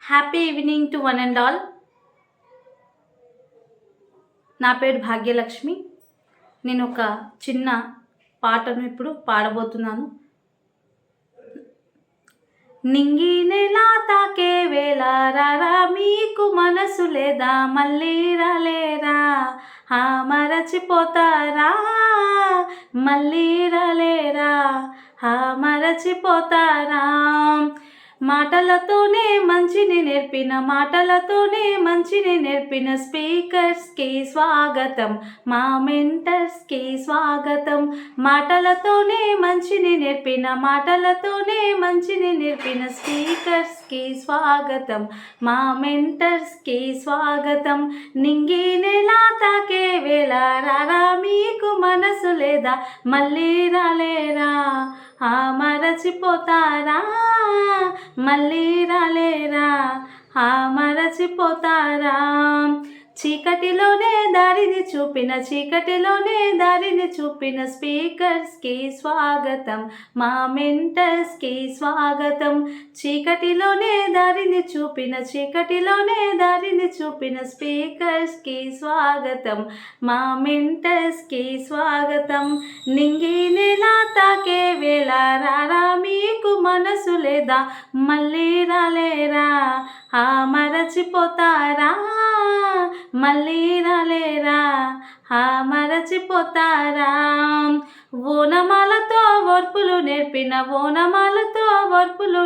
Happy evening to one and all. నా పేరు భాగ్యలక్ష్మి. నేను ఒక చిన్న పాటను ఇప్పుడు పాడబోతున్నాను. నింగి నెల తాకే వేళ రారా మీకు మనసు లేదా మళ్ళీ రాలేరా, మరచిపోతారా మళ్ళీ రాలేరా, మరచిపోతారా. మాటలతోనే మంచిని నేర్పిన స్పీకర్స్కి స్వాగతం, మా మెంటర్స్కి స్వాగతం. మాటలతోనే మంచిని నేర్పిన స్పీకర్స్కి స్వాగతం, మా మెంటర్స్కి స్వాగతం. నింగి నెల తాకే వేళ రారా మీకు మనసు లేదా మళ్ళీ రాలేరా, మరచిపోతారా మళ్ళీ రాలేరా, మరచిపోతారా. చీకటిలోనే దారిని చూపిన స్పీకర్స్కి స్వాగతం, మా మెంటర్స్కి స్వాగతం. చీకటిలోనే దారిని చూపిన స్పీకర్స్కి స్వాగతం, మా మెంటర్స్కి స్వాగతం. నింగి నెల తాకే వేళ రారా మీకు మనసు లేదా మళ్ళీ రాలేరా, మరచిపోతారా మళ్ళీ రాలేరా, మరచిపోతారా. ఓనమాలతో ఓర్పులు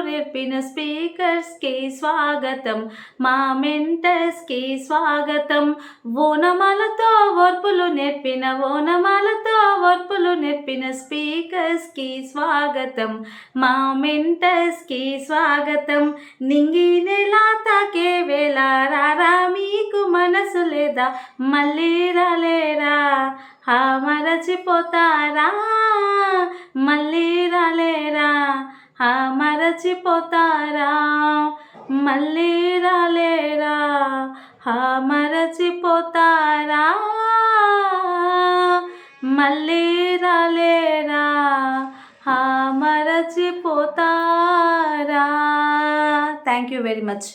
నేర్పిన స్పీకర్స్కి స్వాగతం, మా మెంటర్స్కి స్వాగతం. ఓనమాలతో ఓర్పులు నేర్పిన స్పీకర్స్కి స్వాగతం, మా మెంటర్స్కి స్వాగతం. నింగి నెల తాకే వేళ రారా మీకు మనసు లేదా మళ్ళీ రాలేరా, మరచిపోతారా మళ్ళీ రాలేరా, మరచిపోతారా మళ్ళీ రాలేరా, మరచిపోతారా మళ్ళీ రాలేరా, మరచిపోతారా. Thank you very much.